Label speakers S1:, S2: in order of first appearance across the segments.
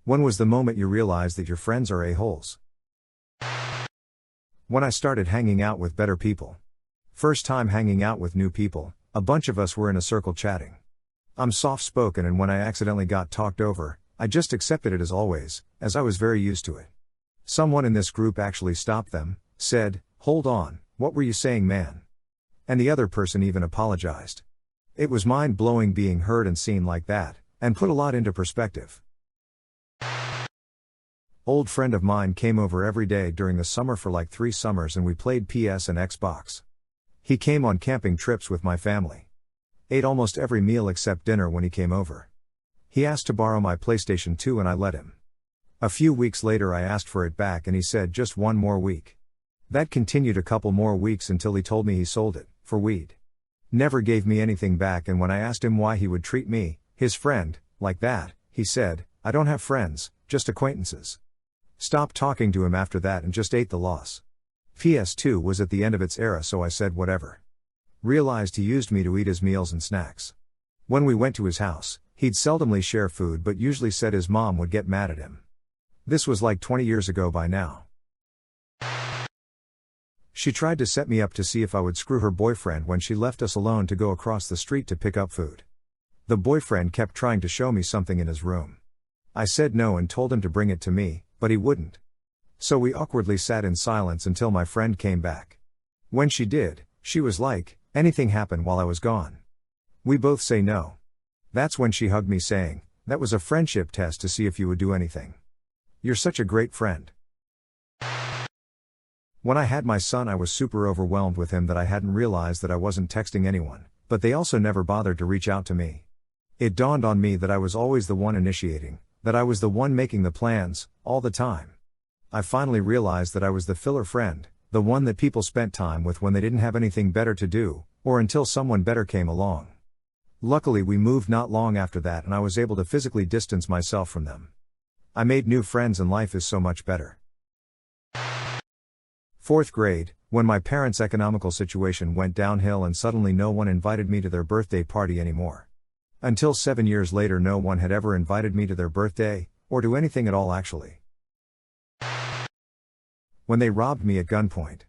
S1: When was the moment you realized that your friends are a-holes? When I started hanging out with better people. First time hanging out with new people, a bunch of us were in a circle chatting. I'm soft-spoken, and when I accidentally got talked over, I just accepted it as always, as I was very used to it. Someone in this group actually stopped them, said, "Hold on, what were you saying, man?" And the other person even apologized. It was mind-blowing being heard and seen like that, and put a lot into perspective. Old friend of mine came over every day during the summer for like 3 summers, and we played PS and Xbox. He came on camping trips with my family. Ate almost every meal except dinner when he came over. He asked to borrow my PlayStation 2 and I let him. A few weeks later I asked for it back and he said just 1 more week. That continued a couple more weeks until he told me he sold it, for weed. Never gave me anything back, and when I asked him why he would treat me, his friend, like that, he said, "I don't have friends, just acquaintances." Stopped talking to him after that and just ate the loss. PS2 was at the end of its era, so I said whatever. Realized he used me to eat his meals and snacks. When we went to his house, he'd seldomly share food but usually said his mom would get mad at him. This was like 20 years ago by now. She tried to set me up to see if I would screw her boyfriend when she left us alone to go across the street to pick up food. The boyfriend kept trying to show me something in his room. I said no and told him to bring it to me, but he wouldn't. So we awkwardly sat in silence until my friend came back. When she did, she was like, "Anything happen while I was gone?" We both say no. That's when she hugged me saying, "That was a friendship test to see if you would do anything. You're such a great friend." When I had my son, I was super overwhelmed with him that I hadn't realized that I wasn't texting anyone, but they also never bothered to reach out to me. It dawned on me that I was always the one initiating, that I was the one making the plans, all the time. I finally realized that I was the filler friend, the one that people spent time with when they didn't have anything better to do, or until someone better came along. Luckily we moved not long after that and I was able to physically distance myself from them. I made new friends and life is so much better. 4th grade, when my parents' economical situation went downhill and suddenly no one invited me to their birthday party anymore. Until 7 years later no one had ever invited me to their birthday, or to anything at all actually. When they robbed me at gunpoint.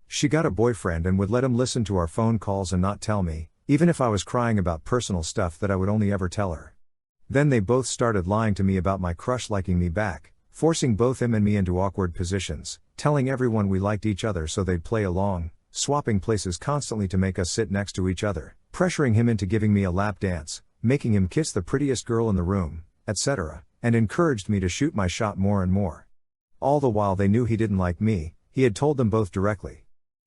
S1: She got a boyfriend and would let him listen to our phone calls and not tell me, even if I was crying about personal stuff that I would only ever tell her. Then they both started lying to me about my crush liking me back, forcing both him and me into awkward positions, telling everyone we liked each other so they'd play along, swapping places constantly to make us sit next to each other, pressuring him into giving me a lap dance, making him kiss the prettiest girl in the room, etc., and encouraged me to shoot my shot more and more. All the while they knew he didn't like me, he had told them both directly.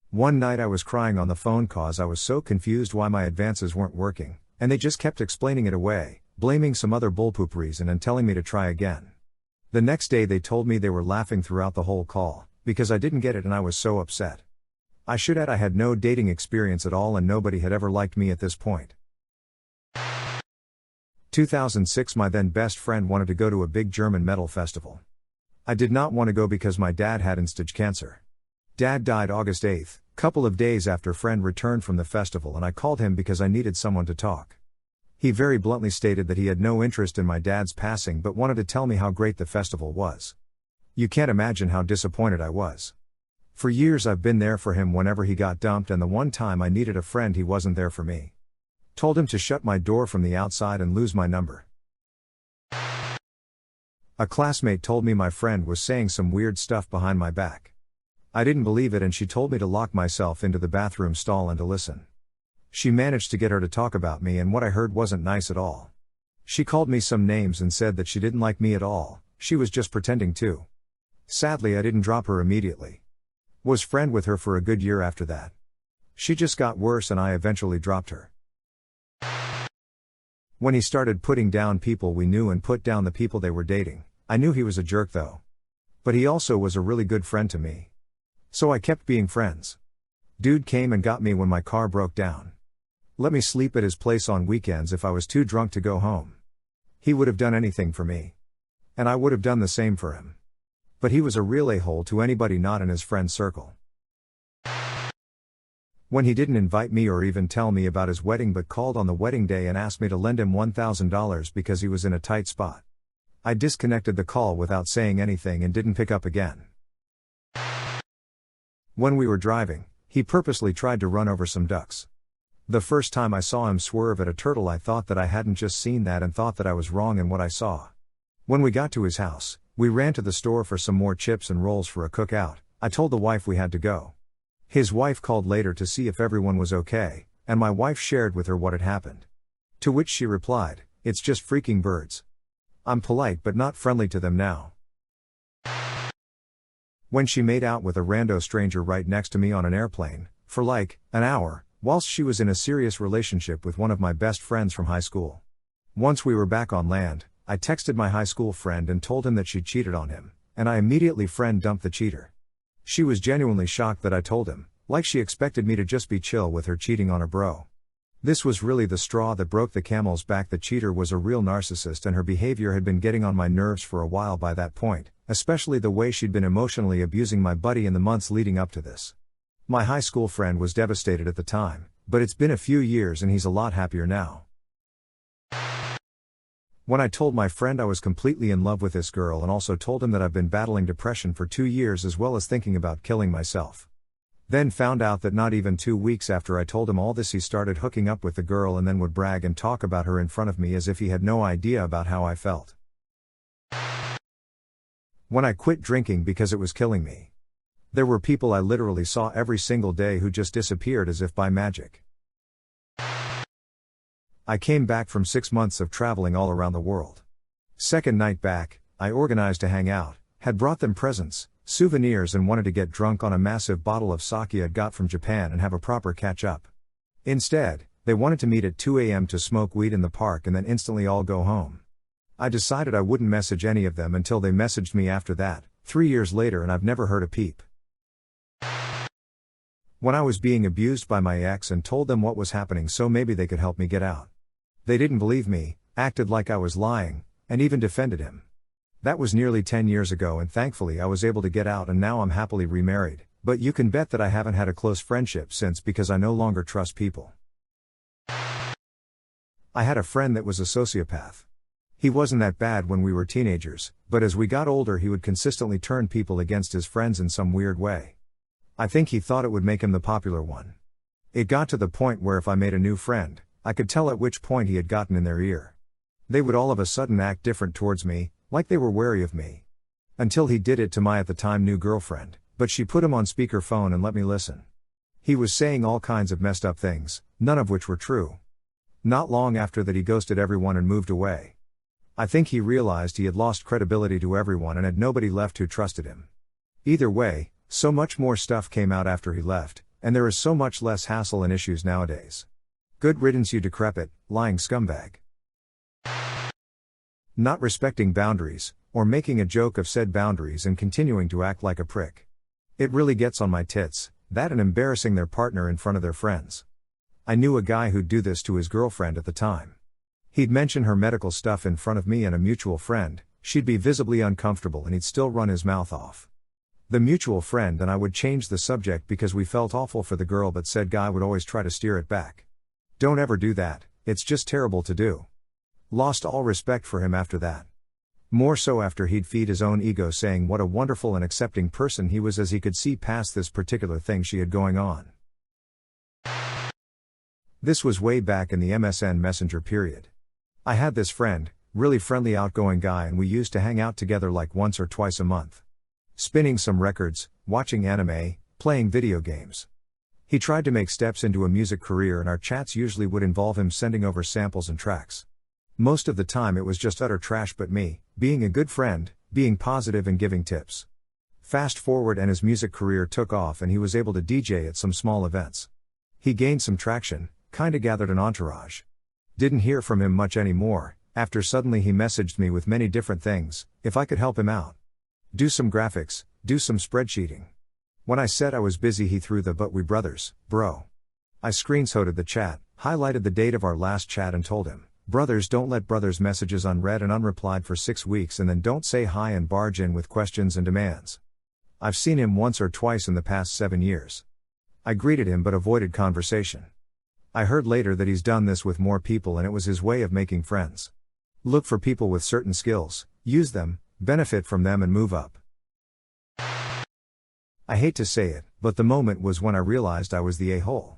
S1: One night I was crying on the phone cause I was so confused why my advances weren't working, and they just kept explaining it away, blaming some other bullpoop reason and telling me to try again. The next day they told me they were laughing throughout the whole call, because I didn't get it and I was so upset. I should add I had no dating experience at all and nobody had ever liked me at this point. 2006 My then best friend wanted to go to a big German metal festival. I did not want to go because my dad had end-stage cancer. Dad died August 8th, couple of days after friend returned from the festival, and I called him because I needed someone to talk. He very bluntly stated that he had no interest in my dad's passing but wanted to tell me how great the festival was. You can't imagine how disappointed I was. For years I've been there for him whenever he got dumped, and the one time I needed a friend he wasn't there for me. Told him to shut my door from the outside and lose my number. A classmate told me my friend was saying some weird stuff behind my back. I didn't believe it and she told me to lock myself into the bathroom stall and to listen. She managed to get her to talk about me, and what I heard wasn't nice at all. She called me some names and said that she didn't like me at all, she was just pretending to. Sadly I didn't drop her immediately. Was friend with her for a good year after that. She just got worse and I eventually dropped her. When he started putting down people we knew and put down the people they were dating, I knew he was a jerk though. But he also was a really good friend to me. So I kept being friends. Dude came and got me when my car broke down. Let me sleep at his place on weekends if I was too drunk to go home. He would have done anything for me. And I would have done the same for him. But he was a real a-hole to anybody not in his friend circle. When he didn't invite me or even tell me about his wedding but called on the wedding day and asked me to lend him $1,000 because he was in a tight spot. I disconnected the call without saying anything and didn't pick up again. When we were driving, he purposely tried to run over some ducks. The first time I saw him swerve at a turtle, I thought that I hadn't just seen that and thought that I was wrong in what I saw. When we got to his house, we ran to the store for some more chips and rolls for a cookout. I told the wife we had to go. His wife called later to see if everyone was okay, and my wife shared with her what had happened. To which she replied, "It's just freaking birds." I'm polite but not friendly to them now. When she made out with a rando stranger right next to me on an airplane, for like, an hour, whilst she was in a serious relationship with one of my best friends from high school. Once we were back on land, I texted my high school friend and told him that she cheated on him, and I immediately friend dumped the cheater. She was genuinely shocked that I told him, like she expected me to just be chill with her cheating on her bro. This was really the straw that broke the camel's back. The cheater was a real narcissist and her behavior had been getting on my nerves for a while by that point, especially the way she'd been emotionally abusing my buddy in the months leading up to this. My high school friend was devastated at the time, but it's been a few years and he's a lot happier now. When I told my friend I was completely in love with this girl and also told him that I've been battling depression for 2 years as well as thinking about killing myself. Then found out that not even 2 weeks after I told him all this he started hooking up with the girl and then would brag and talk about her in front of me as if he had no idea about how I felt. When I quit drinking because it was killing me. There were people I literally saw every single day who just disappeared as if by magic. I came back from 6 months of traveling all around the world. Second night back, I organized to hang out, had brought them presents, souvenirs and wanted to get drunk on a massive bottle of sake I'd got from Japan and have a proper catch up. Instead, they wanted to meet at 2 a.m. to smoke weed in the park and then instantly all go home. I decided I wouldn't message any of them until they messaged me after that, 3 years later, and I've never heard a peep. When I was being abused by my ex and told them what was happening so maybe they could help me get out. They didn't believe me, acted like I was lying, and even defended him. That was nearly 10 years ago and thankfully I was able to get out and now I'm happily remarried, but you can bet that I haven't had a close friendship since because I no longer trust people. I had a friend that was a sociopath. He wasn't that bad when we were teenagers, but as we got older he would consistently turn people against his friends in some weird way. I think he thought it would make him the popular one. It got to the point where if I made a new friend, I could tell at which point he had gotten in their ear. They would all of a sudden act different towards me, like they were wary of me. Until he did it to my at the time new girlfriend, but she put him on speakerphone and let me listen. He was saying all kinds of messed up things, none of which were true. Not long after that he ghosted everyone and moved away. I think he realized he had lost credibility to everyone and had nobody left who trusted him. Either way, so much more stuff came out after he left, and there is so much less hassle and issues nowadays. Good riddance, you decrepit, lying scumbag. Not respecting boundaries, or making a joke of said boundaries and continuing to act like a prick. It really gets on my tits, that and embarrassing their partner in front of their friends. I knew a guy who'd do this to his girlfriend at the time. He'd mention her medical stuff in front of me and a mutual friend, she'd be visibly uncomfortable and he'd still run his mouth off. The mutual friend and I would change the subject because we felt awful for the girl, but said guy would always try to steer it back. Don't ever do that, it's just terrible to do. Lost all respect for him after that. More so after he'd feed his own ego saying what a wonderful and accepting person he was as he could see past this particular thing she had going on. This was way back in the MSN Messenger period. I had this friend, really friendly outgoing guy, and we used to hang out together like once or twice a month. Spinning some records, watching anime, playing video games. He tried to make steps into a music career and our chats usually would involve him sending over samples and tracks. Most of the time it was just utter trash, but me, being a good friend, being positive and giving tips. Fast forward and his music career took off and he was able to DJ at some small events. He gained some traction, kinda gathered an entourage. Didn't hear from him much anymore, after suddenly he messaged me with many different things, if I could help him out. Do some graphics, do some spreadsheeting. When I said I was busy he threw the "but we brothers, bro." I screenshotted the chat, highlighted the date of our last chat and told him, brothers don't let brothers messages unread and unreplied for 6 weeks and then don't say hi and barge in with questions and demands. I've seen him once or twice in the past 7 years. I greeted him but avoided conversation. I heard later that he's done this with more people and it was his way of making friends. Look for people with certain skills, use them, benefit from them and move up. I hate to say it, but the moment was when I realized I was the a-hole.